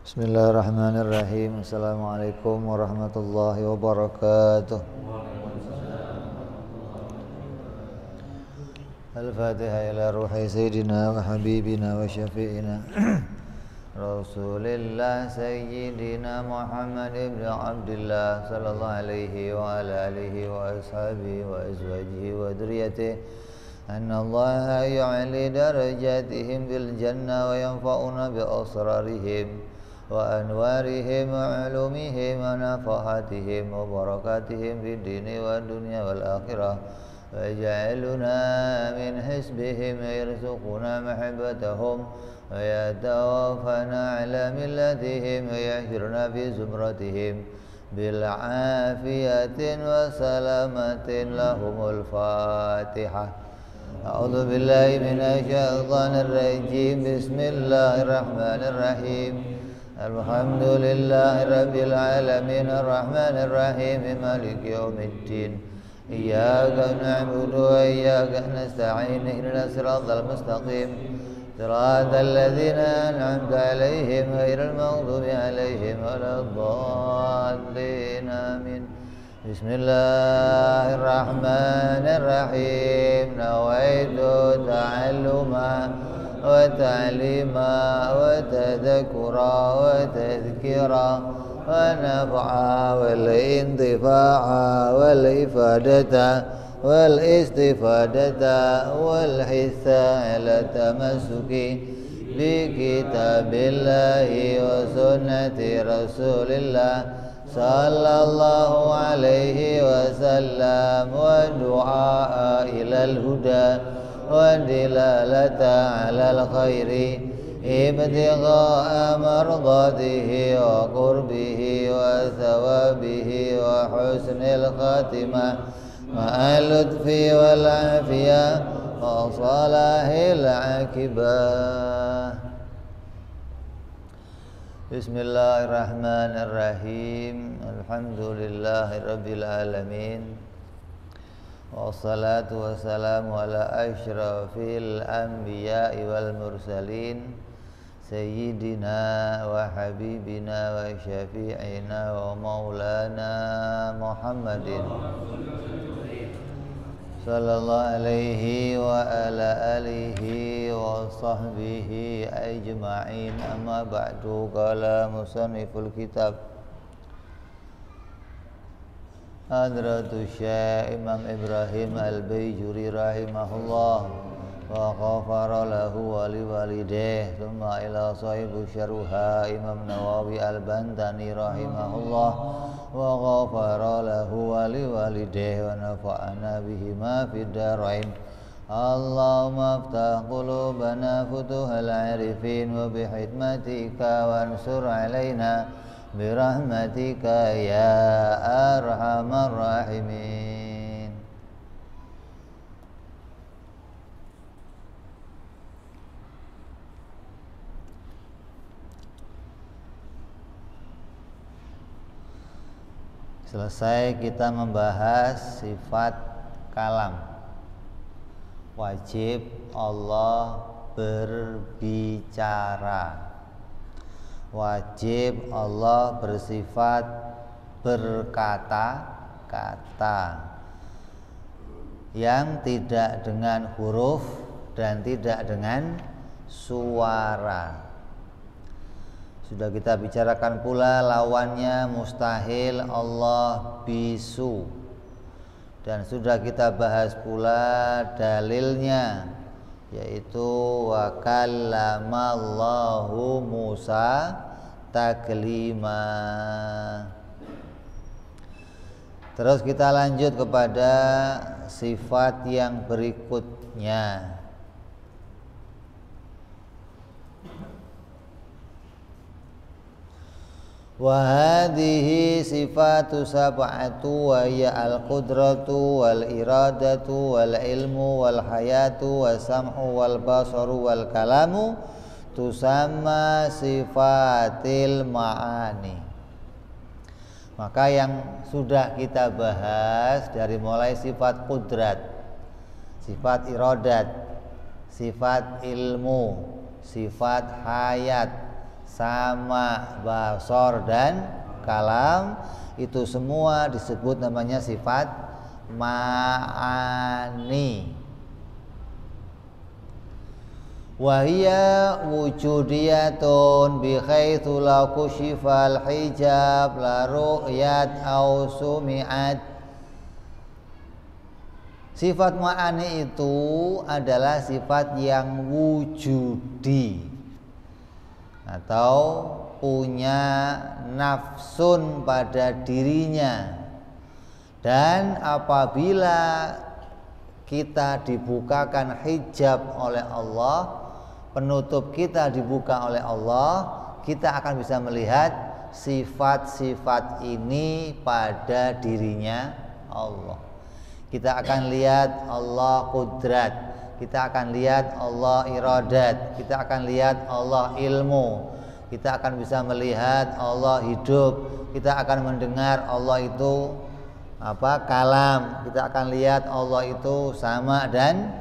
Bismillahirrahmanirrahim. Assalamualaikum warahmatullahi wabarakatuh. Al-Fatihah ila ruhi sayyidina wa habibina wa syafi'ina Rasulillah sayyidina Muhammad ibn Abdullah sallallahu alaihi wa ala alihi wa ashabihi wa azwajihi wa dhurriyyatihi anna Allah yu'li darajatihim fil jannah wa yanfa'una bi asrarihim wa anwarihim wa ulumihim wa nafahatihim wa barakatihim fid dini wa dunya wal akhirah wa ja'aluna min hisbihim yarzuquna mahabbatahum wa yatawaffana ala millatihim wa yahshuruna fi zumratihim bil afiyatin wa salamatin lahumul fatihah. A'udzu billahi minasy syaithanir rajim. Bismillahirrahmanirrahim. Alhamdulillahi rabbil alamin arrahmanir rahim maliki yaumiddin iyyaka na'budu wa iyyaka nasta'in ihdinas siratal mustaqim siratal ladzina an'amta 'alaihim ghairil maghdubi 'alaihim waladdallin amin. Bismillahirrahmanirrahim. Nawaitu ta'alluma wa ta'lima wa tadhakkura wa tadhkira wa naf'a wal intifa'a wal ifadata wal istifadata wal hissa ala tamassuki bi kitabillahi wa sunnati rasulillah sallallahu alaihi wasallam wa du'a ilal huda wa dilalata alal khairi ibtigha'a mardatihi wa qurbihi wa thawabihi wa husnil khatimah ma'al lutfi wal afiyah wa salahil akibah. Bismillahirrahmanirrahim. Alhamdulillahirabbil alamin. Wassalatu wassalamu ala asyrafil anbiya'i wal mursalin sayyidina wa habibina wa syafi'ina wa maulana Muhammadin sallallahu alaihi wa ala alihi wa sahbihi ajma'in. Amma ba'du. Qala musanniful kitab Hadratus Syekh Imam Ibrahim Al-Baijuri rahimahullah wa ghafara lahu wa liwalidayhi thumma ila sahibu syarha Imam Nawawi Al-Bantani rahimahullah wa ghafara lahu wa liwalidayhi wa nafa'ana bihima fid darain. Allahumma aftah qulubana futuhal arifin wa bihikmatika wansur alaina birahmatika ya arhamar rahimin. Selesai kita membahas sifat kalam. Wajib Allah berbicara. Wajib Allah bersifat berkata-kata yang tidak dengan huruf dan tidak dengan suara. Sudah kita bicarakan pula lawannya mustahil Allah bisu. Dan sudah kita bahas pula dalilnya, yaitu wa kallamallahu Musa taklima. Terus kita lanjut kepada sifat yang berikutnya. Wa hadhihi sifatu sab'atu wa hiya al-qudratu wal iradatu wal ilmu wal hayatu was sam'u wal basaru wal kalamu tusamma sifatil ma'ani. Maka yang sudah kita bahas dari mulai sifat qudrat, sifat iradat, sifat ilmu, sifat hayat, sama, basor dan kalam, itu semua disebut namanya sifat ma'ani. Wahia wujudiyatun bi khaitsu la kushifal hijab la ru'yat au sumi'at. Sifat ma'ani itu adalah sifat yang wujudi atau punya nafsun pada dirinya, dan apabila kita dibukakan hijab oleh Allah, penutup kita dibuka oleh Allah, kita akan bisa melihat sifat-sifat ini pada dirinya Allah. Kita akan lihat Allah qudrat, kita akan lihat Allah iradat, kita akan lihat Allah ilmu, kita akan bisa melihat Allah hidup, kita akan mendengar Allah itu kalam, kita akan lihat Allah itu sama dan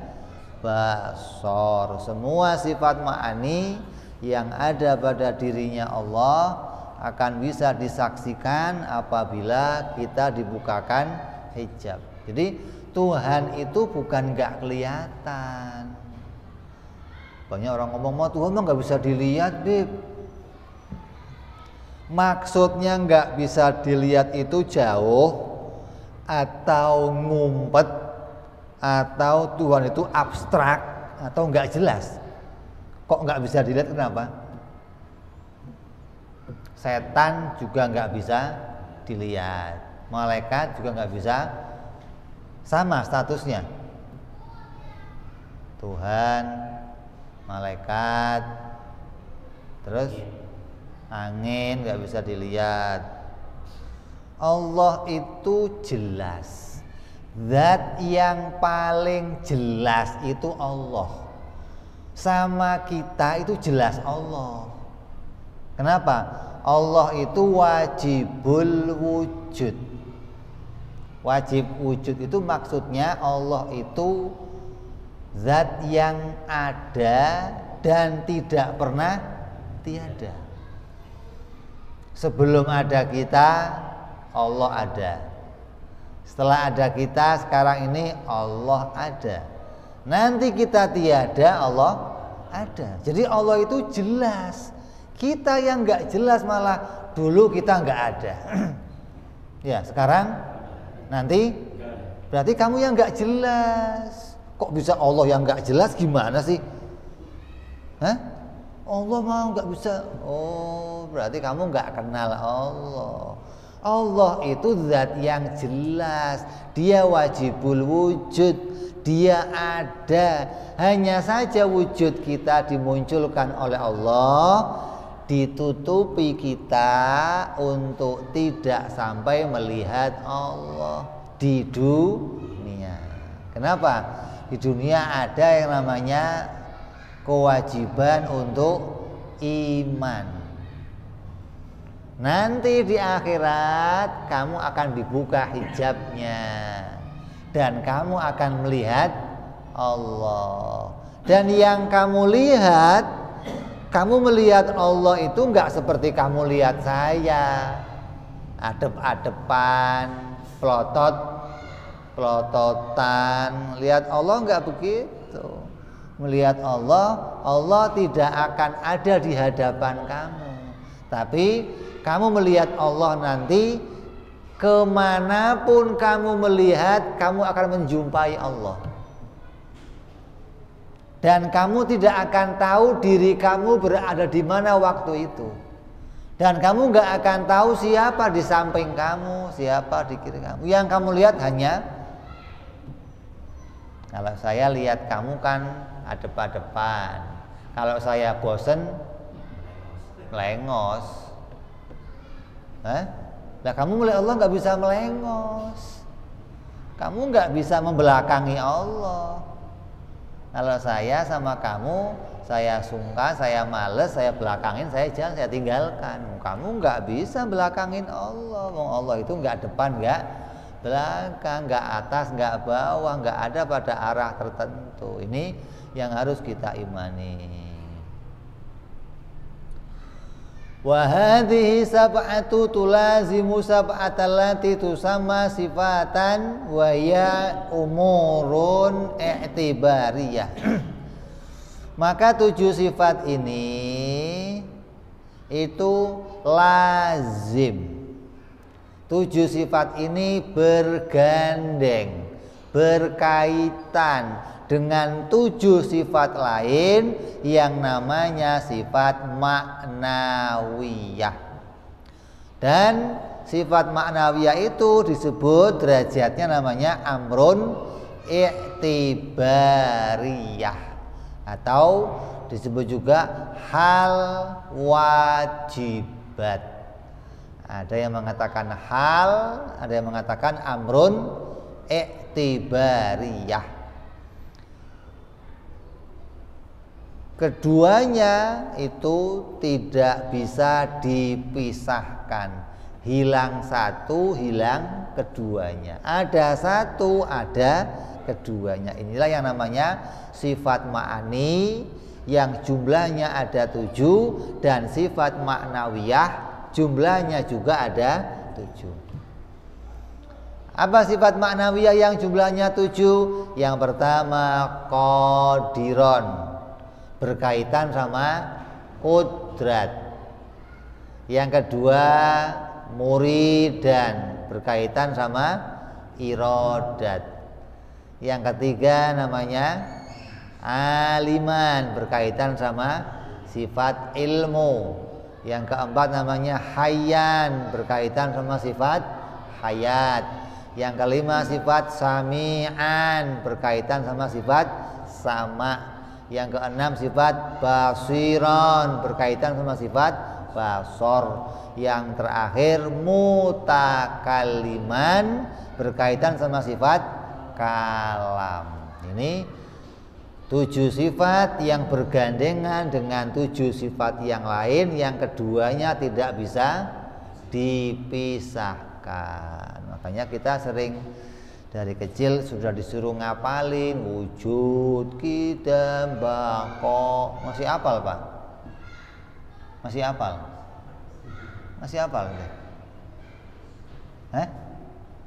basor. Semua sifat ma'ani yang ada pada dirinya Allah akan bisa disaksikan apabila kita dibukakan hijab. Jadi Tuhan itu bukan nggak kelihatan. Banyak orang ngomong, mau Tuhan mah nggak bisa dilihat, Bib. Maksudnya nggak bisa dilihat itu jauh atau ngumpet, atau Tuhan itu abstrak atau nggak jelas. Kok nggak bisa dilihat, kenapa? Setan juga nggak bisa dilihat, malaikat juga nggak bisa, sama statusnya. Tuhan, malaikat, terus angin nggak bisa dilihat. Allah itu jelas. Zat yang paling jelas itu Allah. Sama kita itu jelas Allah. Kenapa? Allah itu wajibul wujud. Wajib wujud itu maksudnya Allah itu zat yang ada dan tidak pernah tiada. Sebelum ada kita, Allah ada. Setelah ada kita, sekarang ini Allah ada. Nanti kita tiada, Allah ada. Jadi Allah itu jelas. Kita yang nggak jelas malah dulu kita nggak ada. Ya, sekarang, nanti berarti kamu yang nggak jelas. Kok bisa Allah yang nggak jelas, gimana sih? Hah? Allah mau nggak bisa? Oh, berarti kamu nggak kenal Allah. Allah itu zat yang jelas, dia wajibul wujud, dia ada. Hanya saja wujud kita dimunculkan oleh Allah, ditutupi kita untuk tidak sampai melihat Allah di dunia. Kenapa? Di dunia ada yang namanya kewajiban untuk iman. Nanti di akhirat kamu akan dibuka hijabnya dan kamu akan melihat Allah. Dan yang kamu lihat, kamu melihat Allah itu enggak seperti kamu lihat saya, adep-adepan, pelototan. Lihat Allah enggak begitu. Melihat Allah, Allah tidak akan ada di hadapan kamu. Tapi kamu melihat Allah nanti, kemanapun kamu melihat, kamu akan menjumpai Allah. Dan kamu tidak akan tahu diri kamu berada di mana waktu itu. Dan kamu gak akan tahu siapa di samping kamu, siapa di kiri kamu. Yang kamu lihat hanya, kalau saya lihat kamu kan adep-adepan. Kalau saya bosen, melengos. Nah, kamu melihat Allah nggak bisa melengos. Kamu nggak bisa membelakangi Allah. Kalau saya sama kamu, saya sungkan, saya males, saya belakangin, saya jangan, saya tinggalkan. Kamu nggak bisa belakangin Allah. Allah itu nggak depan, nggak belakang, nggak atas, nggak bawah, nggak ada pada arah tertentu. Ini yang harus kita imani. Wa hadhihi sab'atu tulazimu sab'atallati tusamma sifatan wa ya umurun i'tibariyah. Maka 7 sifat ini itu lazim. 7 sifat ini bergandeng, berkaitan dengan 7 sifat lain yang namanya sifat ma'nawiyah. Dan sifat ma'nawiyah itu disebut derajatnya namanya amrun i'tibariyah, atau disebut juga hal wajibat. Ada yang mengatakan hal, ada yang mengatakan amrun i'tibariyah. Keduanya itu tidak bisa dipisahkan. Hilang satu, hilang keduanya. Ada satu, ada keduanya. Inilah yang namanya sifat ma'ani yang jumlahnya ada 7, dan sifat ma'nawiyah jumlahnya juga ada 7. Apa sifat ma'nawiyah yang jumlahnya 7? Yang pertama qadiron, berkaitan sama kudrat. Yang kedua muridan, berkaitan sama irodat. Yang ketiga namanya aliman, berkaitan sama sifat ilmu. Yang keempat namanya hayyan, berkaitan sama sifat hayat. Yang kelima sifat sami'an, berkaitan sama sifat sama. Yang keenam sifat basiron, berkaitan sama sifat basor. Yang terakhir mutakalliman, berkaitan sama sifat kalam. Ini 7 sifat yang bergandengan dengan 7 sifat yang lain, yang keduanya tidak bisa dipisahkan. Makanya kita sering dari kecil sudah disuruh ngapalin wujud, qidam, baqa. Masih hafal, Pak? Masih hafal? Masih hafal enggak?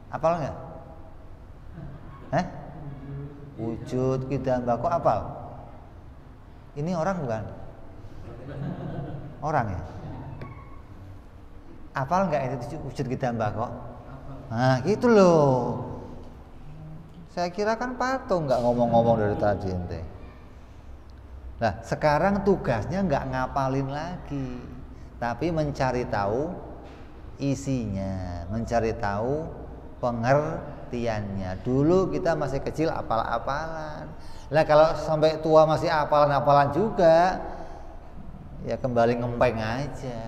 Hafal enggak? Wujud, qidam, baqa hafal? Ini orang bukan? Orang ya? Hafal enggak itu wujud, qidam, baqa? Nah, gitu loh. Saya kira kan patung nggak ngomong-ngomong dari tadi ente. Nah, sekarang tugasnya nggak ngapalin lagi, tapi mencari tahu isinya, mencari tahu pengertiannya. Dulu kita masih kecil apal-apalan. Nah, kalau sampai tua masih apalan-apalan juga, ya kembali ngempeng aja.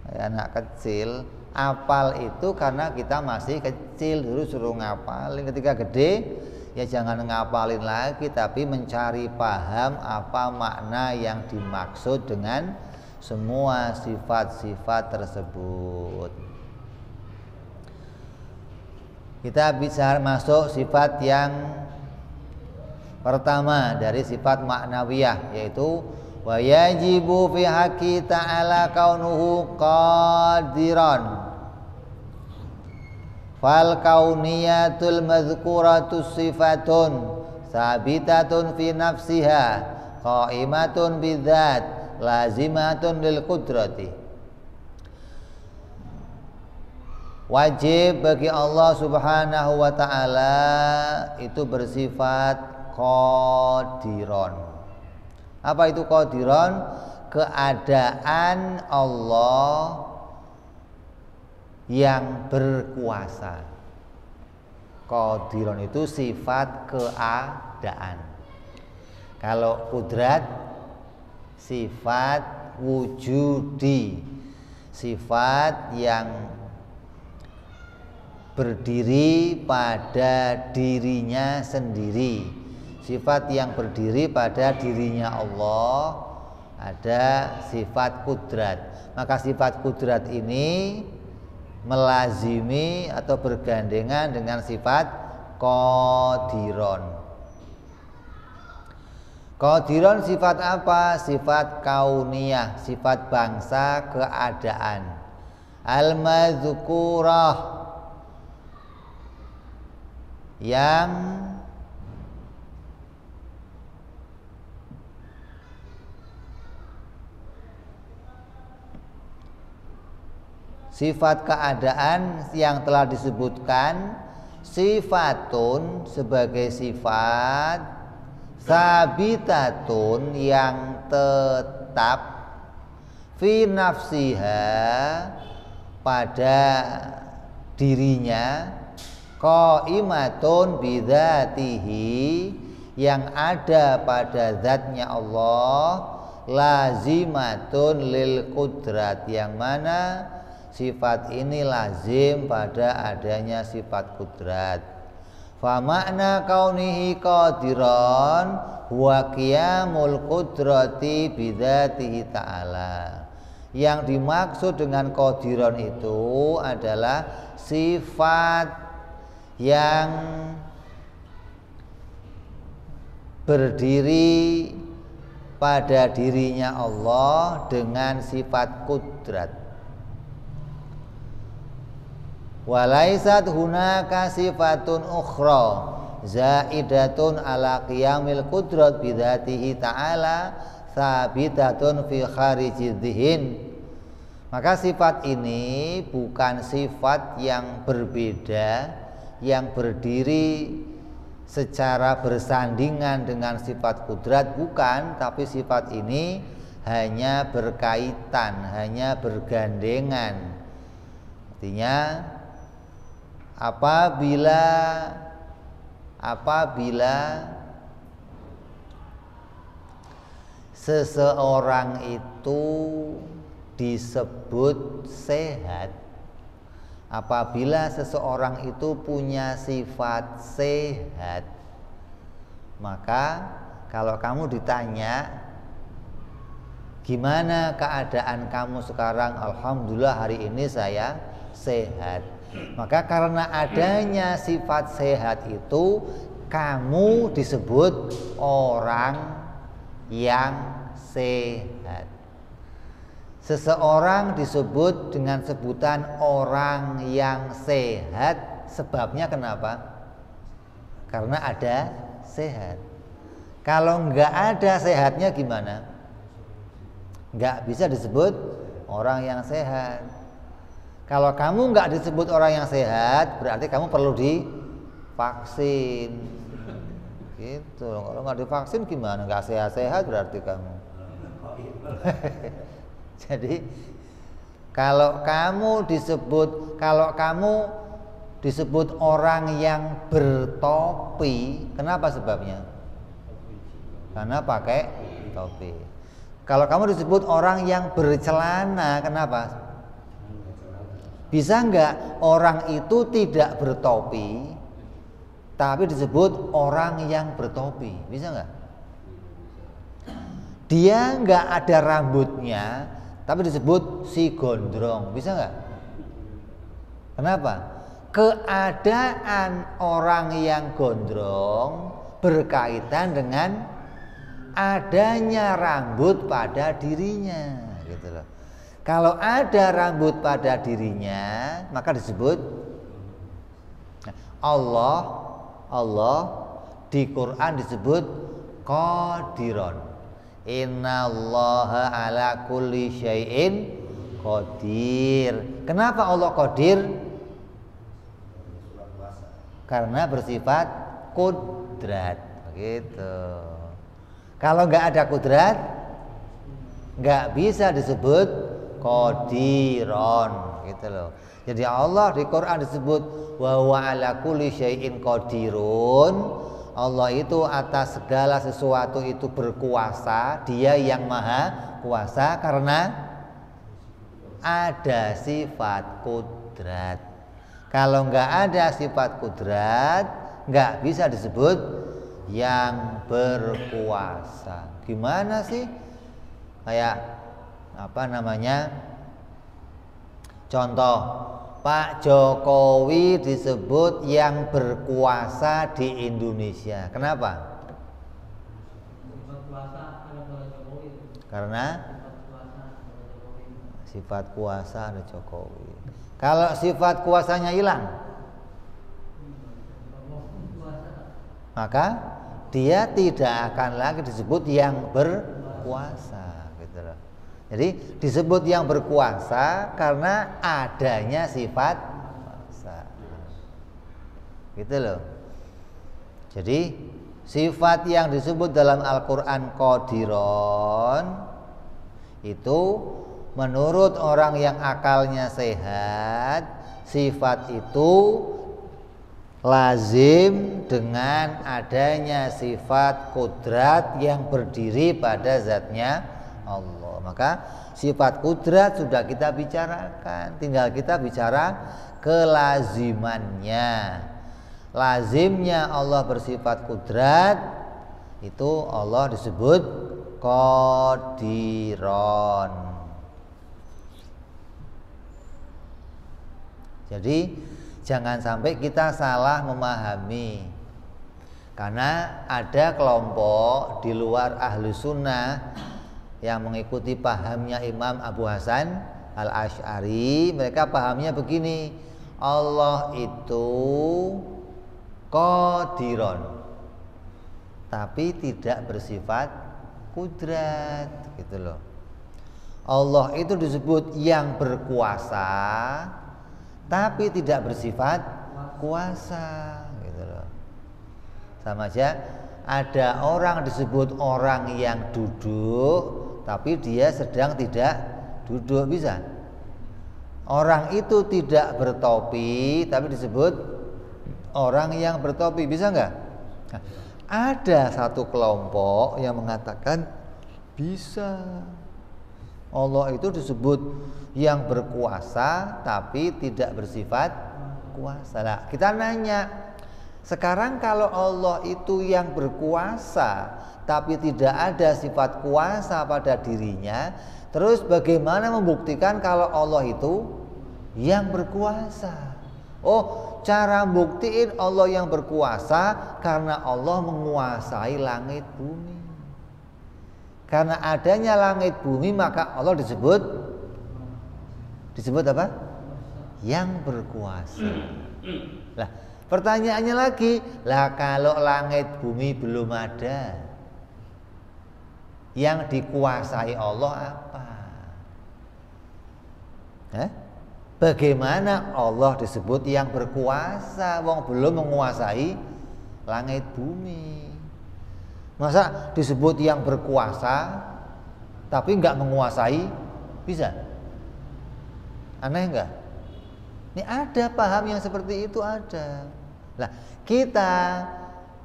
Kayak anak kecil. Apal itu karena kita masih kecil, dulu suruh ngapalin. Ketika gede ya jangan ngapalin lagi, tapi mencari paham apa makna yang dimaksud dengan semua sifat-sifat tersebut. Kita bisa masuk sifat yang pertama dari sifat ma'nawiyah, yaitu wa yajibu fi haqqi ta'ala kaunuhu qadiran. Fal kauniyatul madhkuratus sifatun sabitatun fi nafsiha qaimatun bidzat lazimatun lil qudrati. Wajib bagi Allah Subhanahu wa taala itu bersifat qadiron. Apa itu qadiron? Keadaan Allah yang berkuasa. Qadiron itu sifat keadaan. Kalau kudrat sifat wujudi, sifat yang berdiri pada dirinya sendiri, sifat yang berdiri pada dirinya Allah. Ada sifat kudrat. Maka sifat kudrat ini melazimi atau bergandengan dengan sifat qadiron. Qadiron sifat apa? Sifat kauniyah, sifat bangsa keadaan. Al-madzukurah, yang sifat keadaan yang telah disebutkan, sifatun sebagai sifat, sabitatun yang tetap, fi nafsiha pada dirinya, qaimatun bidzatihi yang ada pada zatnya Allah, lazimatun lil qudrat yang mana sifat ini lazim pada adanya sifat kudrat. Fa makna kaunihi qadiran huwa qiyamul qudrati bidzatihi ta'ala. Yang dimaksud dengan qadiran itu adalah sifat yang berdiri pada dirinya Allah dengan sifat kudrat. Walaisat hunaka sifatun ukhra zaidatun ala qiyamil qudrat bidzatihi ta'ala sabitatun fi kharijidh dhihin. Maka sifat ini bukan sifat yang berbeda, yang berdiri secara bersandingan dengan sifat kudrat, bukan, tapi sifat ini hanya berkaitan, hanya bergandengan. Artinya apabila seseorang itu disebut sehat, apabila seseorang itu punya sifat sehat, maka kalau kamu ditanya gimana keadaan kamu sekarang, alhamdulillah hari ini saya sehat. Maka karena adanya sifat sehat itu, kamu disebut orang yang sehat. Seseorang disebut dengan sebutan orang yang sehat. Sebabnya kenapa? Karena ada sehat. Kalau nggak ada sehatnya gimana? Nggak bisa disebut orang yang sehat. Kalau kamu nggak disebut orang yang sehat, berarti kamu perlu divaksin. Gitu. Kalau nggak divaksin gimana? Nggak sehat-sehat berarti kamu. Jadi kalau kamu disebut orang yang bertopi, kenapa sebabnya? Karena pakai topi. Kalau kamu disebut orang yang bercelana, kenapa? Bisa nggak orang itu tidak bertopi tapi disebut orang yang bertopi? Bisa nggak? Dia nggak ada rambutnya tapi disebut si gondrong. Bisa nggak? Kenapa? Keadaan orang yang gondrong berkaitan dengan adanya rambut pada dirinya, gitu loh. Kalau ada rambut pada dirinya, maka disebut Allah di Quran disebut qadiron. Innallaha ala kulli syai'in qadir. Kenapa Allah qadir? Karena bersifat kudrat, begitu. Kalau nggak ada kudrat, nggak bisa disebut qadiron, gitu loh. Jadi Allah di Quran disebut wa huwa ala kulli syai'in qadirun. Allah itu atas segala sesuatu itu berkuasa, Dia yang maha kuasa karena ada sifat kudrat. Kalau nggak ada sifat kudrat, nggak bisa disebut yang berkuasa. Gimana sih? Kayak contoh, Pak Jokowi disebut yang berkuasa di Indonesia. Kenapa? Karena sifat kuasa ada Jokowi. Kalau sifat kuasanya hilang, maka dia tidak akan lagi disebut yang berkuasa, gitu loh. Jadi disebut yang berkuasa karena adanya sifat kuasa, gitu loh. Jadi sifat yang disebut dalam Al-Quran Qadiron itu menurut orang yang akalnya sehat, sifat itu lazim dengan adanya sifat kudrat yang berdiri pada zatnya Allah. Maka sifat kudrat sudah kita bicarakan, tinggal kita bicara kelazimannya. Lazimnya Allah bersifat kudrat, itu Allah disebut Qadiron. Jadi jangan sampai kita salah memahami, karena ada kelompok di luar ahlu sunnah yang mengikuti pahamnya Imam Abu Hasan Al-Asy'ari. Mereka pahamnya begini, Allah itu Qadiron tapi tidak bersifat kudrat, gitu loh. Allah itu disebut yang berkuasa tapi tidak bersifat kuasa, gitu loh. Sama aja ada orang disebut orang yang duduk tapi dia sedang tidak duduk, bisa. Orang itu tidak bertopi tapi disebut orang yang bertopi, bisa enggak? Nah, ada satu kelompok yang mengatakan bisa. Allah itu disebut yang berkuasa tapi tidak bersifat kuasa. Nah, kita nanya, sekarang kalau Allah itu yang berkuasa tapi tidak ada sifat kuasa pada dirinya, terus bagaimana membuktikan kalau Allah itu yang berkuasa? Oh, cara buktiin Allah yang berkuasa karena Allah menguasai langit bumi. Karena adanya langit bumi maka Allah disebut apa? Yang berkuasa. Lah, pertanyaannya lagi, lah kalau langit bumi belum ada, yang dikuasai Allah apa? Bagaimana Allah disebut yang berkuasa wong belum menguasai langit bumi? Masa disebut yang berkuasa tapi enggak menguasai, bisa? Aneh enggak? Ini ada paham yang seperti itu, ada. Lah, kita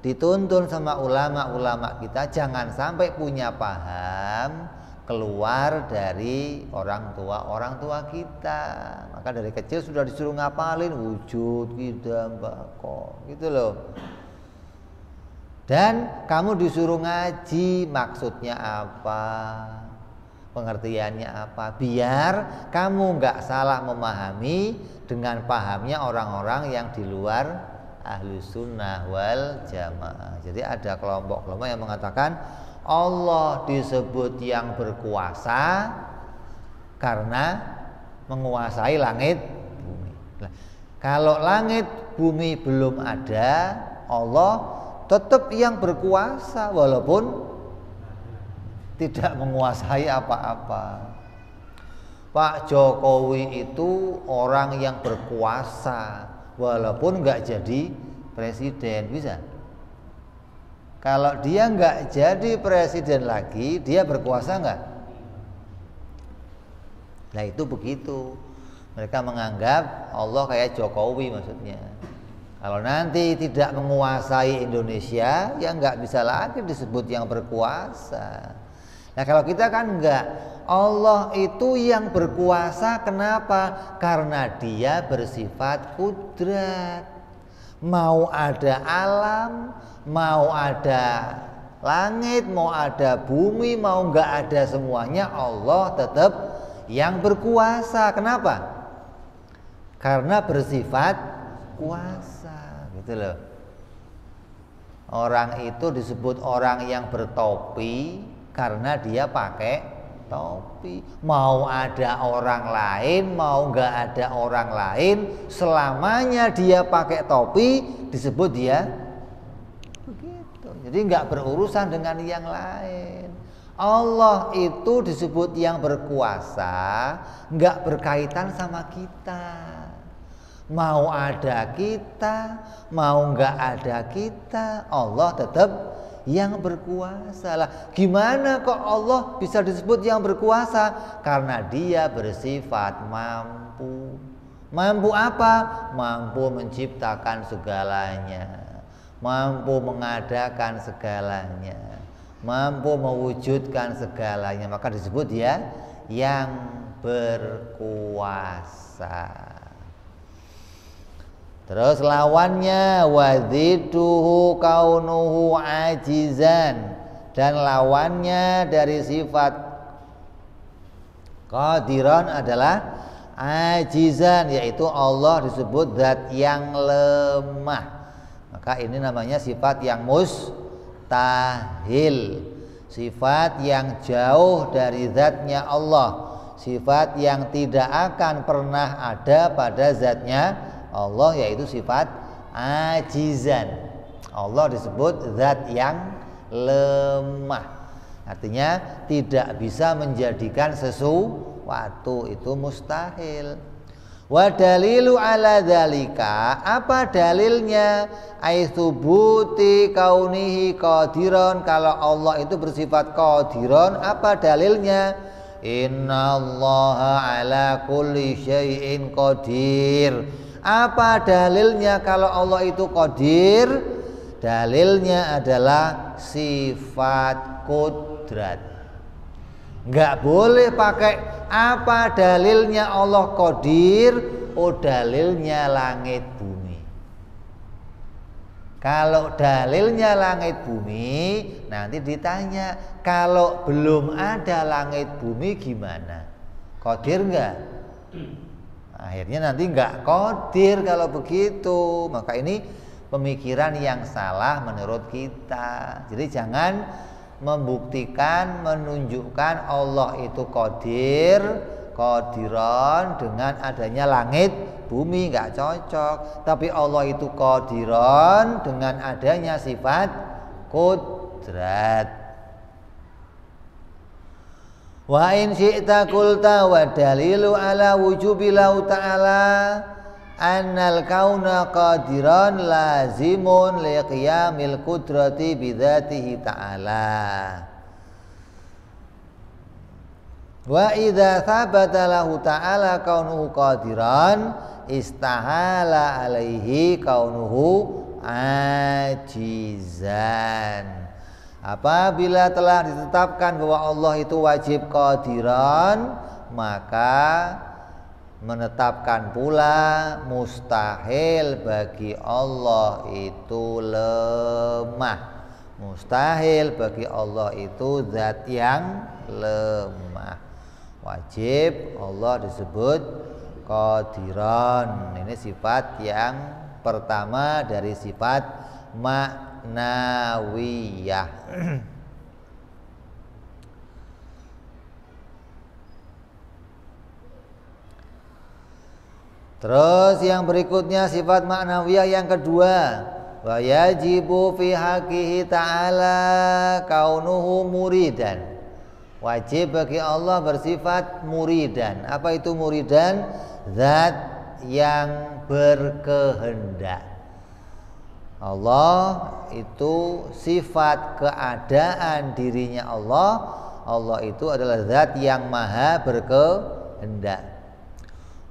dituntun sama ulama-ulama kita jangan sampai punya paham keluar dari orang tua kita. Maka dari kecil sudah disuruh ngapalin wujud, qidam, baqo, gitu loh. Dan kamu disuruh ngaji, maksudnya apa, pengertiannya apa, biar kamu nggak salah memahami dengan pahamnya orang-orang yang di luar Ahlus Sunnah wal Jamaah. Jadi ada kelompok-kelompok yang mengatakan Allah disebut yang berkuasa karena menguasai langit bumi. Nah, kalau langit bumi belum ada, Allah tetap yang berkuasa walaupun tidak menguasai apa-apa. Pak Jokowi itu orang yang berkuasa walaupun nggak jadi presiden, bisa? Kalau dia nggak jadi presiden lagi, dia berkuasa nggak? Nah itu begitu. Mereka menganggap Allah kayak Jokowi maksudnya. Kalau nanti tidak menguasai Indonesia, ya nggak bisa lagi disebut yang berkuasa. Nah kalau kita kan enggak, Allah itu yang berkuasa, kenapa? Karena dia bersifat kudrat. Mau ada alam, mau ada langit, mau ada bumi, mau enggak ada semuanya, Allah tetap yang berkuasa. Kenapa? Karena bersifat kuasa, gitu loh. Orang itu disebut orang yang bertopi karena dia pakai topi. Mau ada orang lain, mau nggak ada orang lain, selamanya dia pakai topi disebut dia begitu. Jadi nggak berurusan dengan yang lain. Allah itu disebut yang berkuasa, nggak berkaitan sama kita. Mau ada kita, mau nggak ada kita, Allah tetap yang berkuasa. Lah, gimana kok Allah bisa disebut yang berkuasa? Karena dia bersifat mampu. Mampu apa? Mampu menciptakan segalanya, mampu mengadakan segalanya, mampu mewujudkan segalanya. Maka disebut dia yang berkuasa. Terus lawannya waziduhu kaunuhu ajizan, dan lawannya dari sifat qadiran adalah ajizan, yaitu Allah disebut zat yang lemah. Maka ini namanya sifat yang mustahil, sifat yang jauh dari zatnya Allah, sifat yang tidak akan pernah ada pada zatnya Allah, yaitu sifat ajizan. Allah disebut zat yang lemah, artinya tidak bisa menjadikan sesuatu, itu mustahil. Wa dalilu ala dzalika, apa dalilnya? Aitsubuti kaunihi qadiran, kalau Allah itu bersifat qadiran, apa dalilnya? Innallaha ala kulli syai'in qadir. Apa dalilnya kalau Allah itu qadir? Dalilnya adalah sifat kudrat. Nggak boleh pakai apa dalilnya Allah qadir, oh dalilnya langit bumi. Kalau dalilnya langit bumi, nanti ditanya, kalau belum ada langit bumi gimana? Qadir nggak? Akhirnya nanti nggak qadir kalau begitu. Maka ini pemikiran yang salah menurut kita. Jadi jangan membuktikan, menunjukkan Allah itu qadiran dengan adanya langit bumi, nggak cocok. Tapi Allah itu qadiran dengan adanya sifat qudrat. Wa in syi'ta qulta wa dalilu ala wujubillahu ta'ala annal kauna qadiran lazimun liqiyamil qudrati bidzatihi ta'ala. Wa idza thabata lahu ta'ala kaunuhu qadiran istahala alaihi kaunuhu ajizan. Apabila telah ditetapkan bahwa Allah itu wajib qadiran, maka menetapkan pula mustahil bagi Allah itu lemah. Mustahil bagi Allah itu zat yang lemah. Wajib Allah disebut qadiran. Ini sifat yang pertama dari sifat ma'nawiyah. Terus yang berikutnya sifat ma'nawiyah yang kedua, wa yajibu fi haqqihi ta'ala kaunuhu muridan. Wajib bagi Allah bersifat muridan. Apa itu muridan? Zat yang berkehendak. Allah itu sifat keadaan dirinya Allah. Allah itu adalah zat yang maha berkehendak.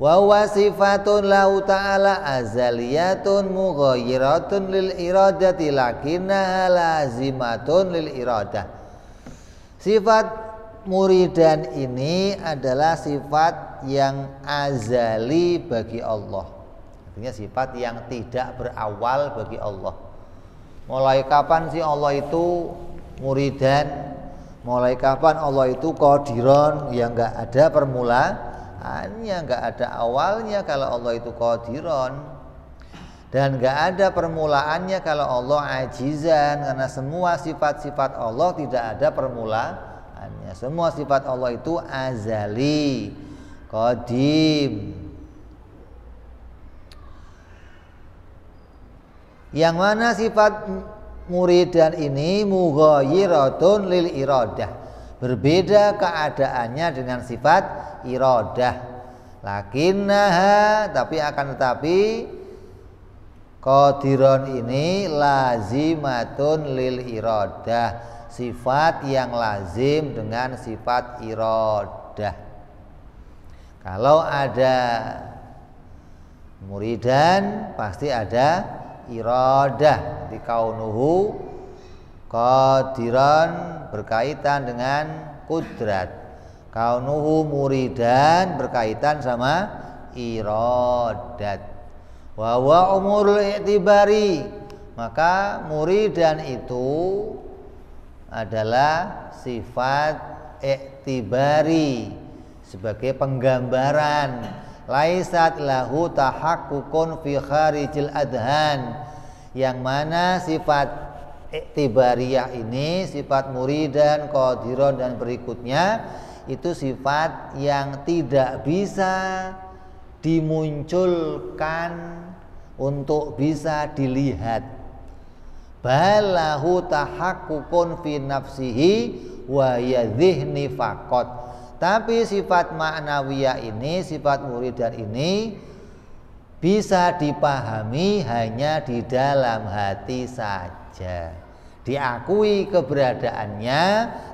Wa huwa sifatun lahu ta'ala azaliyatun mughayyiratun lil iradati lakinnaha lazimatun lil iradah. Sifat muridan ini adalah sifat yang azali bagi Allah. Artinya sifat yang tidak berawal bagi Allah. Mulai kapan sih Allah itu muridan? Mulai kapan Allah itu qadiran? Yang enggak ada permulaannya, enggak ada awalnya kalau Allah itu qadiran. Dan enggak ada permulaannya kalau Allah ajizan, karena semua sifat-sifat Allah tidak ada permulaannya. Ya, semua sifat Allah itu azali, qadim. Yang mana sifat muridan ini mughayyiratun lil iradah, berbeda keadaannya dengan sifat iradah. Lakinnaha, tapi akan tetapi qadiron ini lazimatun lil iradah, sifat yang lazim dengan sifat iradah. Kalau ada muridan pasti ada iradah. Di kaunuhu qadiran berkaitan dengan kudrat, kaunuhu muridan berkaitan sama iradat. Wa huwa umurul i'tibari, maka muridan itu adalah sifat i'tibari, sebagai penggambaran. Laisat lahu tahakkukun fi kharijil adhan, yang mana sifat iktibariyah ini, sifat muridan, qadiron dan berikutnya itu sifat yang tidak bisa dimunculkan untuk bisa dilihat. Balahu tahakkukun fi nafsihi wa yadhihni faqat. Tapi sifat ma'nawiyah ini, sifat muridan ini bisa dipahami hanya di dalam hati saja. Diakui keberadaannya,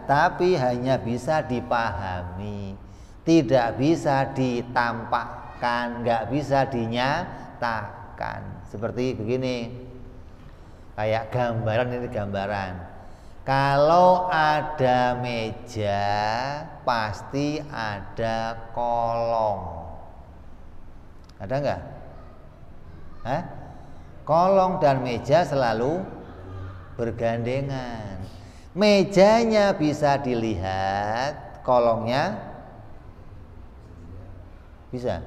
tapi hanya bisa dipahami, tidak bisa ditampakkan, nggak bisa dinyatakan. Seperti begini, kayak gambaran, ini gambaran. Kalau ada meja pasti ada kolong. Ada enggak? Kolong dan meja selalu bergandengan. Mejanya bisa dilihat, kolongnya bisa.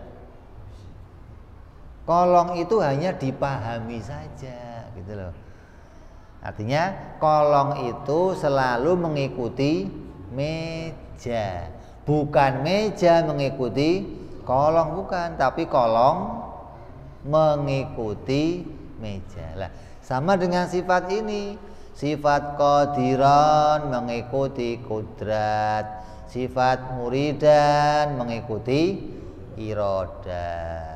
Kolong itu hanya dipahami saja, gitu loh. Artinya kolong itu selalu mengikuti meja, bukan meja mengikuti kolong, bukan, tapi kolong mengikuti meja. Lah, sama dengan sifat ini, sifat qadiran mengikuti kudrat, sifat muridan mengikuti iradah.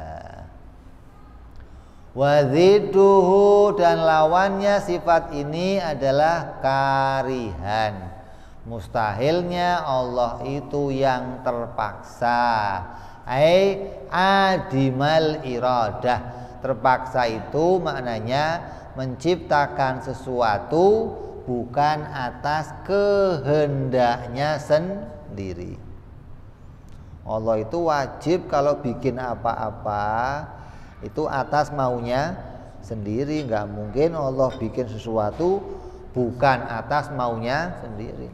Waziduhu, dan lawannya sifat ini adalah karihan. Mustahilnya Allah itu yang terpaksa. Adimal iradah. Terpaksa itu maknanya menciptakan sesuatu bukan atas kehendaknya sendiri. Allah itu wajib kalau bikin apa-apa itu atas maunya sendiri. Nggak mungkin Allah bikin sesuatu bukan atas maunya sendiri.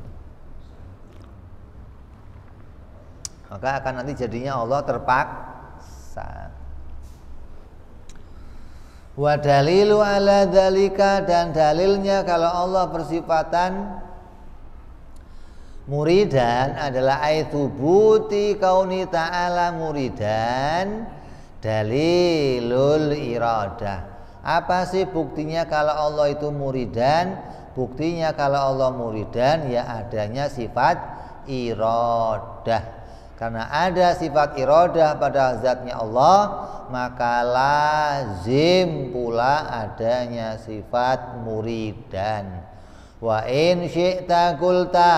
Maka akan nanti jadinya Allah terpaksa. Wa dalilu ala dzalika, dan dalilnya kalau Allah bersifatan muridan adalah aitsubuti kauni ta'ala muridan dalilul iradah. Apa sih buktinya kalau Allah itu muridan? Buktinya kalau Allah muridan ya adanya sifat iradah. Karena ada sifat iradah pada zatnya Allah, maka lazim pula adanya sifat muridan. Wa in syi'ta qulta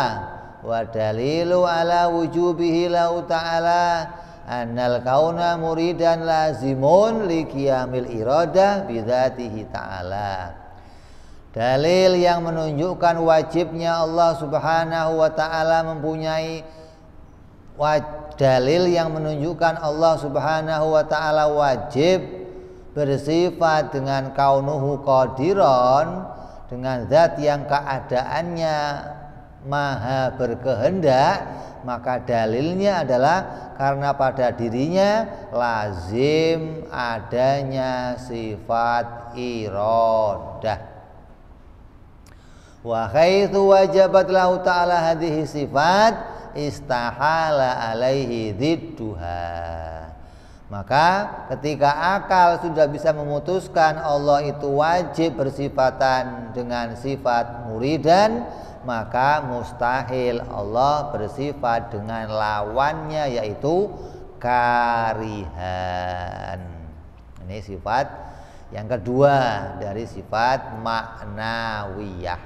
wa dalilu ala wujubihi lahu ta'ala annal kauna muridan lazimun li qiyamil iradah bidzatihi ta'ala. Dalil yang menunjukkan wajibnya Allah Subhanahu wa ta'ala mempunyai dalil yang menunjukkan Allah Subhanahu wa ta'ala wajib bersifat dengan kaunuhu qadiran, dengan zat yang keadaannya maha berkehendak, maka dalilnya adalah karena pada dirinya lazim adanya sifat iradah. Wa haitsu wajabat lahu ta'ala hadhihi sifat, istahala alaihi dzidduha. Maka ketika akal sudah bisa memutuskan Allah itu wajib bersifatan dengan sifat muridan, maka mustahil Allah bersifat dengan lawannya yaitu karihan. Ini sifat yang kedua dari sifat ma'nawiyah.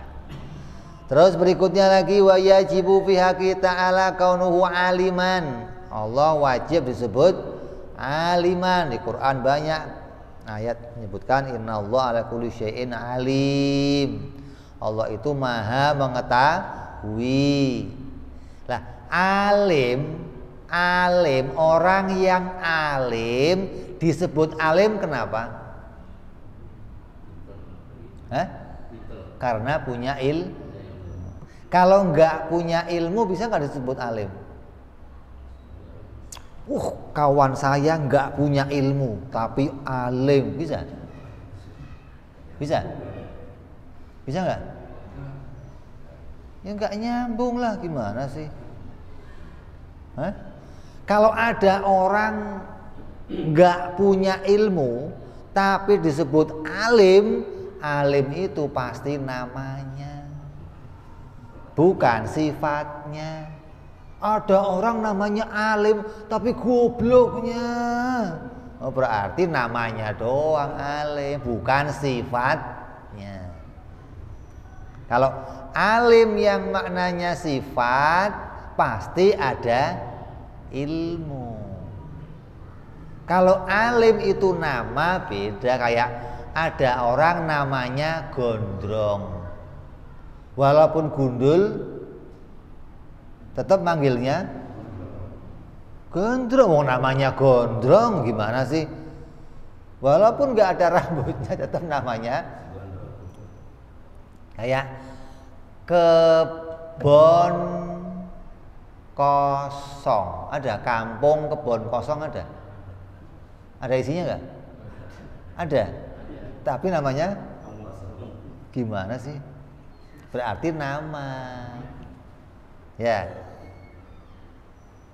Terus berikutnya lagi wa yajibu fi haqqi ta'ala kaunuhu aliman. Allah wajib disebut aliman. Di Quran banyak ayat menyebutkan innallaha ala kulli syai'in alim. Allah itu maha mengetahui. Lah, alim, orang yang alim disebut alim kenapa? Karena punya ilmu. Kalau enggak punya ilmu bisa enggak disebut alim? Kawan saya enggak punya ilmu tapi alim, bisa? Bisa? Bisa enggak? Ya enggak nyambung lah, gimana sih? Kalau ada orang enggak punya ilmu tapi disebut alim, alim itu pasti namanya, bukan sifatnya. Ada orang namanya alim tapi gobloknya, berarti namanya doang alim, bukan sifatnya. Kalau alim yang maknanya sifat, pasti ada ilmu. Kalau alim itu nama, beda. Kayak ada orang namanya gondrong, walaupun gundul tetap manggilnya gondrong. Namanya gondrong, gimana sih? Walaupun nggak ada rambutnya tetap namanya. Kayak kebon kosong, ada kampung kebon kosong, ada isinya nggak? Ada, tapi namanya gimana sih? Berarti nama. Ya,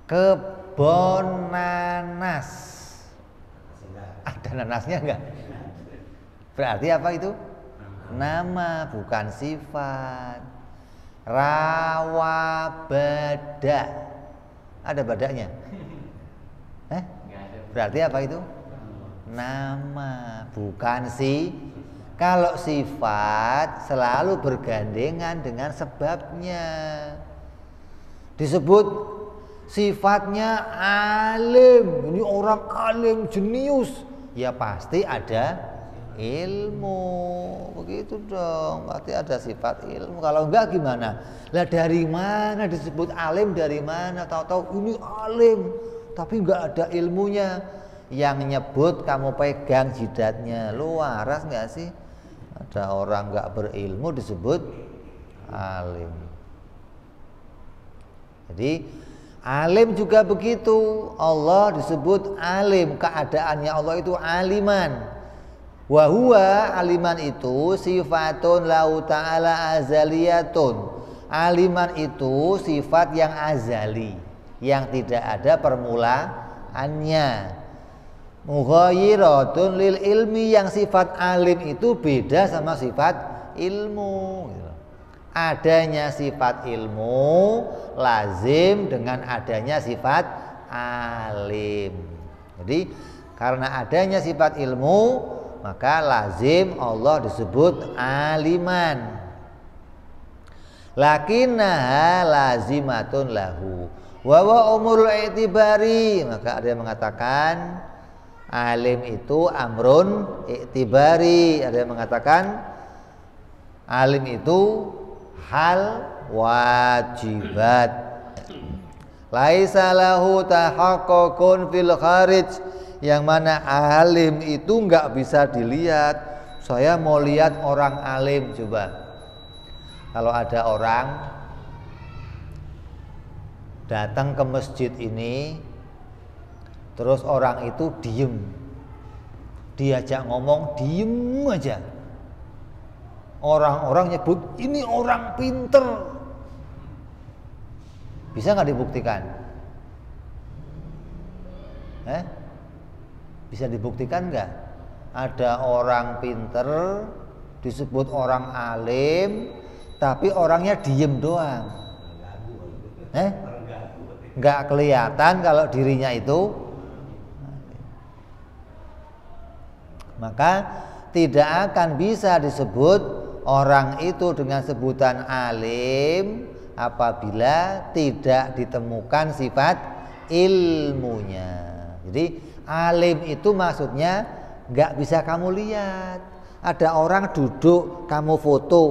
kebon nanas, ada nanasnya enggak? Berarti apa itu? Nama, bukan sifat. Rawa badak, ada badaknya? Berarti apa itu? Nama, bukan sih. Kalau sifat selalu bergandengan dengan sebabnya. Disebut sifatnya alim, ini orang alim, jenius, ya pasti ada ilmu. Begitu dong, pasti ada sifat ilmu. Kalau enggak gimana? Lah dari mana disebut alim, dari mana? Tahu-tahu ini alim tapi enggak ada ilmunya. Yang nyebut kamu pegang jidatnya, lu waras enggak sih? Ada orang enggak berilmu disebut alim. Jadi alim juga begitu. Allah disebut alim, keadaannya Allah itu aliman. Wa huwa, aliman itu sifatun lahu ta'ala azaliyatun. Aliman itu sifat yang azali, yang tidak ada permulaannya. Mughayyiratun lil ilmi, yang sifat alim itu beda sama sifat ilmu. Adanya sifat ilmu lazim dengan adanya sifat alim. Jadi karena adanya sifat ilmu, maka lazim Allah disebut aliman. Lakinnaha lazimatun lahu wa wa umurul i'tibari. Maka ada yang mengatakan alim itu amrun i'tibari. Ada yang mengatakan alim itu hal wajibat. Laisa lahu tahaqqaqun fil kharij, yang mana alim itu enggak bisa dilihat. Saya mau lihat orang alim, coba. Kalau ada orang datang ke masjid ini, terus orang itu diem, diajak ngomong diem aja. Orang-orang nyebut ini orang pinter. Bisa nggak dibuktikan? Bisa dibuktikan nggak? Ada orang pinter disebut orang alim, tapi orangnya diem doang. Nggak kelihatan kalau dirinya itu. Maka tidak akan bisa disebut orang itu dengan sebutan alim apabila tidak ditemukan sifat ilmunya. Jadi alim itu maksudnya nggak bisa kamu lihat. Ada orang duduk, kamu foto,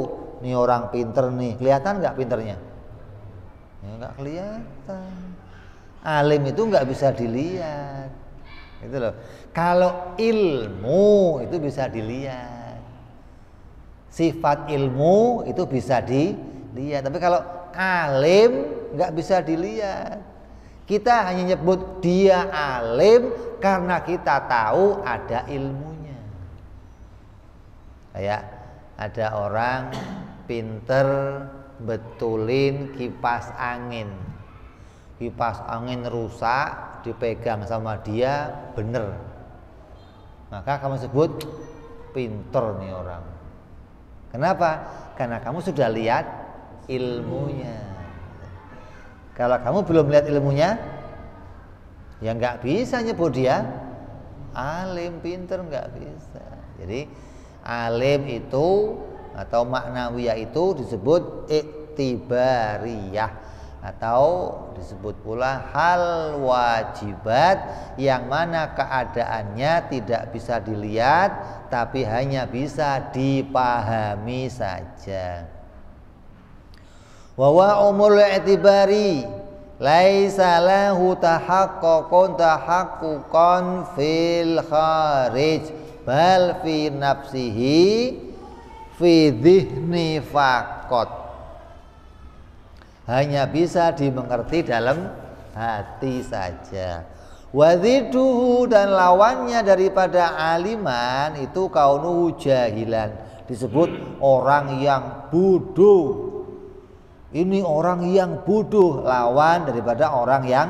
nih orang pinter nih, kelihatan nggak pinternya? Ya nggak kelihatan. Alim itu nggak bisa dilihat, gitu loh. Kalau ilmu itu bisa dilihat, sifat ilmu itu bisa dilihat. Tapi kalau alim nggak bisa dilihat. Kita hanya nyebut dia alim karena kita tahu ada ilmunya. Kayak ada orang pinter betulin kipas angin. Kipas angin rusak, dipegang sama dia bener. Maka kamu sebut pinter nih orang. Kenapa? Karena kamu sudah lihat ilmunya. Kalau kamu belum lihat ilmunya, ya nggak bisa nyebut dia alim, pinter, nggak bisa. Jadi alim itu atau maknawiyah itu disebut iktibariyah, atau disebut pula hal wajibat yang mana keadaannya tidak bisa dilihat tapi hanya bisa dipahami saja. Wa wa umul i'tibari laisa lahu tahaqquqan fil kharij bal fi nafsihi fi dhihni faqat. Hanya bisa dimengerti dalam hati saja. Waziduhu, dan lawannya daripada aliman itu kaunuhu jahilan, disebut orang yang bodoh. Ini orang yang bodoh, lawan daripada orang yang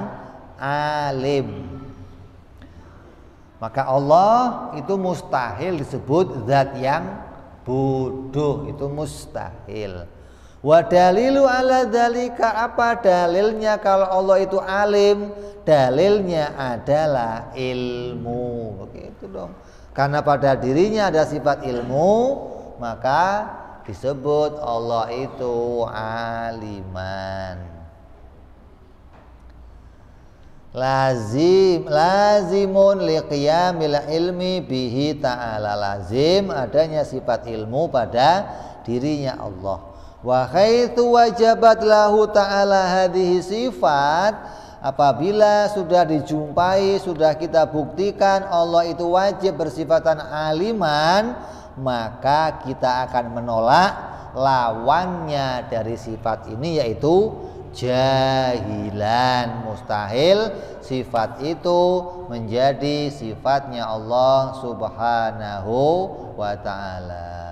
alim. Maka Allah itu mustahil disebut zat yang bodoh, itu mustahil. Wa dalilu ala dzalika, apa dalilnya kalau Allah itu alim? Dalilnya adalah ilmu. Begitu dong. Karena pada dirinya ada sifat ilmu, maka disebut Allah itu aliman. Lazimun liqiyamil ilmi bihi ta'ala, lazim adanya sifat ilmu pada dirinya Allah. Wa haitsu wajabat lahu ta'ala hadhihi sifat, apabila sudah dijumpai, sudah kita buktikan Allah itu wajib bersifatan aliman, maka kita akan menolak lawannya dari sifat ini, yaitu jahilan. Mustahil sifat itu menjadi sifatnya Allah subhanahu wa ta'ala.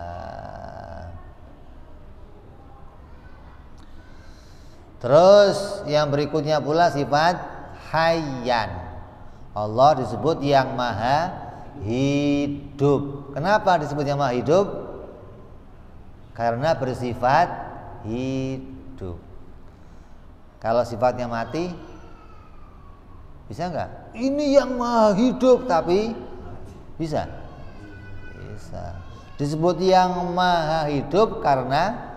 Terus yang berikutnya pula sifat hayyan. Allah disebut yang maha hidup. Kenapa disebut yang maha hidup? Karena bersifat hidup. Kalau sifatnya mati, bisa nggak? Ini yang maha hidup tapi bisa? Bisa. Disebut yang maha hidup karena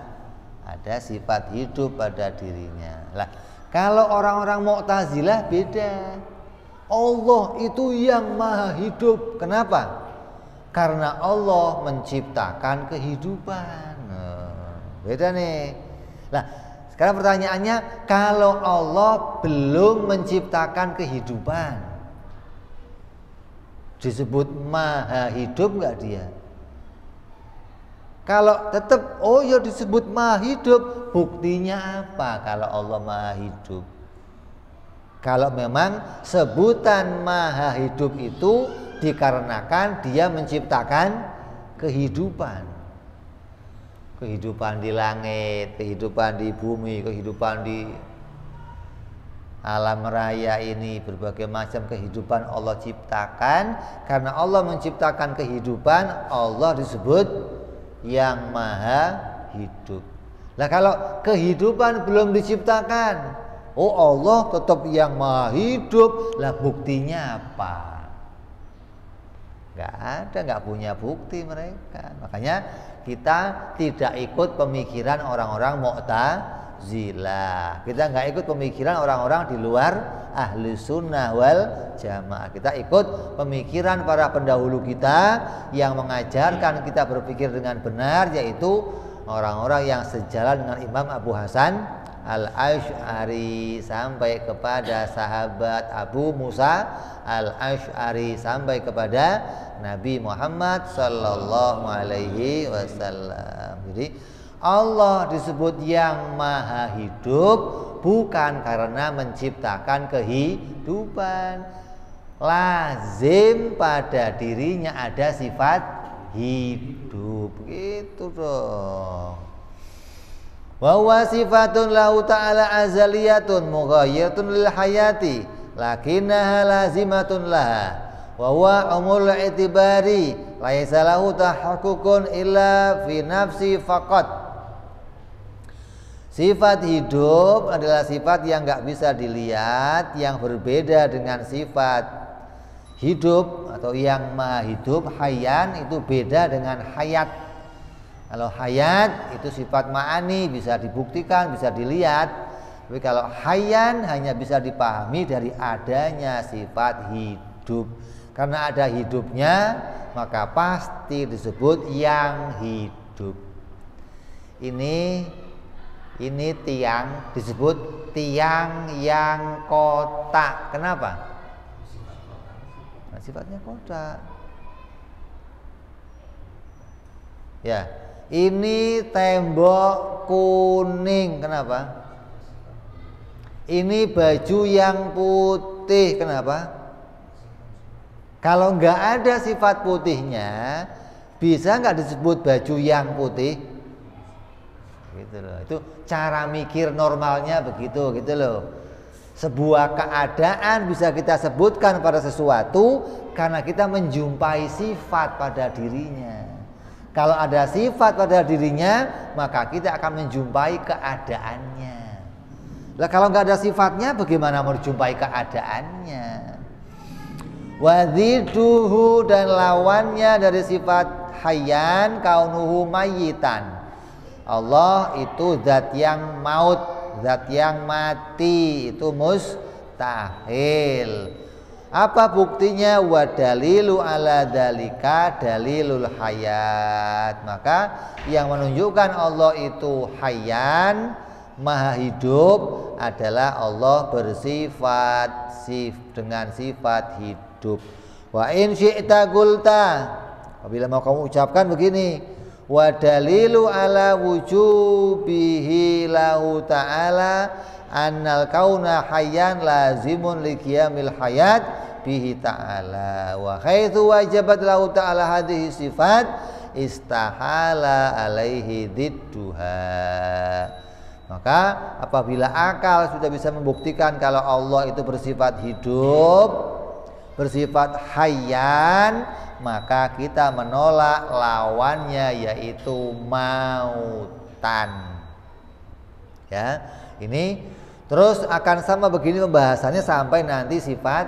ada sifat hidup pada dirinya. Lah, kalau orang-orang Mu'tazilah beda. Allah itu yang maha hidup. Kenapa? Karena Allah menciptakan kehidupan. Beda nih. Nah, sekarang pertanyaannya, kalau Allah belum menciptakan kehidupan, disebut maha hidup nggak dia? Kalau tetap oh ya disebut maha hidup, buktinya apa kalau Allah maha hidup? Kalau memang sebutan maha hidup itu dikarenakan dia menciptakan kehidupan. Kehidupan di langit, kehidupan di bumi, kehidupan di Alam raya ini berbagai macam kehidupan Allah ciptakan. Karena Allah menciptakan kehidupan, Allah disebut yang maha hidup. Nah kalau kehidupan belum diciptakan, oh Allah tetap yang maha hidup. Lah buktinya apa? Gak ada, gak punya bukti mereka. Makanya kita tidak ikut pemikiran orang-orang Mu'tazilah. Kita nggak ikut pemikiran orang-orang di luar ahli sunnah wal jamaah. Kita ikut pemikiran para pendahulu kita yang mengajarkan kita berpikir dengan benar, yaitu orang-orang yang sejalan dengan Imam Abu Hasan Al-Asy'ari sampai kepada sahabat Abu Musa Al-Asy'ari sampai kepada Nabi Muhammad sallallahu alaihi wasallam. Jadi Allah disebut yang maha hidup bukan karena menciptakan kehidupan. Lazim pada dirinya ada sifat hidup. Gitu dong. Wa huwa sifatun lahu ta'ala azaliyatun mughayyiratun lil hayati lakinnaha lazimatun laha wa huwa umul i'tibari laisa lahu tahaqqukun illa fi nafsi faqat. Sifat hidup adalah sifat yang enggak bisa dilihat, yang berbeda dengan sifat hidup atau yang maha hidup. Hayyan itu beda dengan hayat. Kalau hayat itu sifat ma'ani, bisa dibuktikan, bisa dilihat. Tapi kalau hayyan hanya bisa dipahami dari adanya sifat hidup. Karena ada hidupnya, maka pasti disebut yang hidup. Ini tiang disebut tiang yang kotak. Kenapa? Nah, sifatnya kotak. Ya. Ini tembok kuning, kenapa? Ini baju yang putih, kenapa? Kalau nggak ada sifat putihnya, bisa nggak disebut baju yang putih? Gitu loh. Itu cara mikir normalnya begitu, gitu loh. Sebuah keadaan bisa kita sebutkan pada sesuatu karena kita menjumpai sifat pada dirinya. Kalau ada sifat pada dirinya, maka kita akan menjumpai keadaannya. Lah kalau nggak ada sifatnya, bagaimana menjumpai keadaannya? Wadziduhu dan lawannya dari sifat hayyan kaunuhu mayyitan. Allah itu zat yang maut, zat yang mati, itu mustahil. Apa buktinya? Wa dalilu ala dalika dalilul hayat. Maka yang menunjukkan Allah itu hayyan, maha hidup, adalah Allah bersifat dengan sifat hidup. Wa in syi'ta qulta, apabila mau kamu ucapkan begini, wa dalilu ala wujubihi lahu ta'ala annal kauna hayyan lazimun li qiyamil hayat bihi ta'ala wa haitsu wajabat lahu ta'ala hadhihi sifat istahala alaihi didduha. Maka apabila akal sudah bisa membuktikan kalau Allah itu bersifat hidup, bersifat hayyan, maka kita menolak lawannya, yaitu mautan. Ya, ini terus akan sama begini pembahasannya sampai nanti sifat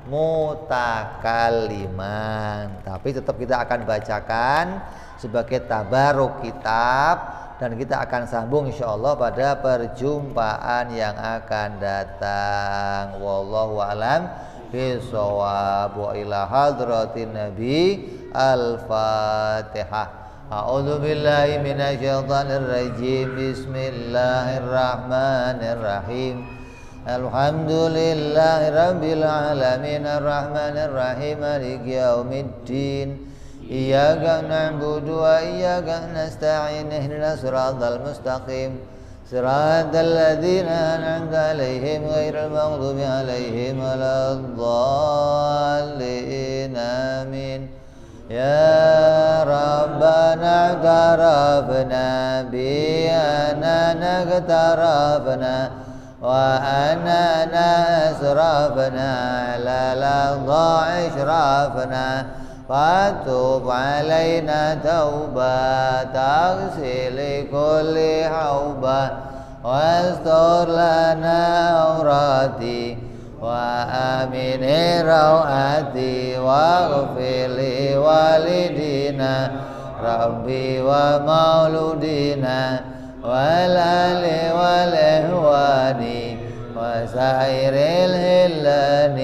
mutakaliman. Tapi tetap kita akan bacakan sebagai tabaruk kitab, dan kita akan sambung insyaallah pada perjumpaan yang akan datang. Wallahu a'lam bishawab. Wa ila hadratin nabi al-fatihah. A'udzu billahi minasyaitonir rajim. Bismillahirrahmanirrahim. Alhamdulillahi rabbil alamin arrahmanir rahim maliki yaumiddin. Iyyaka na'budu wa iyyaka nasta'in ihdinas siratal mustaqim siratal ladzina an'amta 'alaihim ghairil maghdubi 'alaihim waladdallin amin. Ya Rabbana tarafna bi anana tarafna wa وأننا أسرفنا على لظى إشرافنا فتوب علينا توبة تغسل كل حوبة واستر لنا عوراتي وآمن روعاتي واغفر لوالدينا ربي ومولودينا والآل والإخوان وسائر الهلان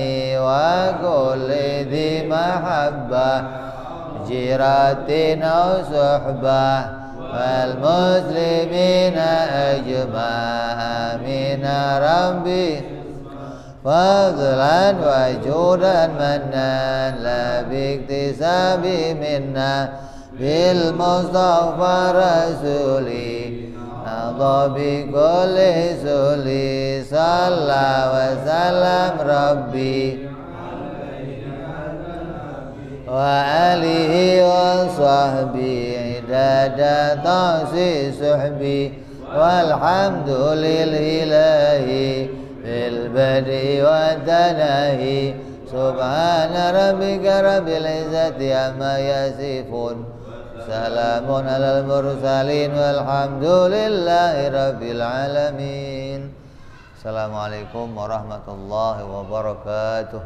وكل ذي محبة جيرة أو صحبة والمسلمين أجمع آمين ربي فضلا وجودا منا لا باكتساب منا بالمصطفى رسولي نضى بكل سولي صلى وسلم ربي وآله وصحبه عدد تعصي سحبي والحمد لله في البدء والتناهي سبحان ربك رب العزة عما يصفون سلام على المرسلين والحمد لله رب العالمين. Assalamualaikum warahmatullahi wabarakatuh.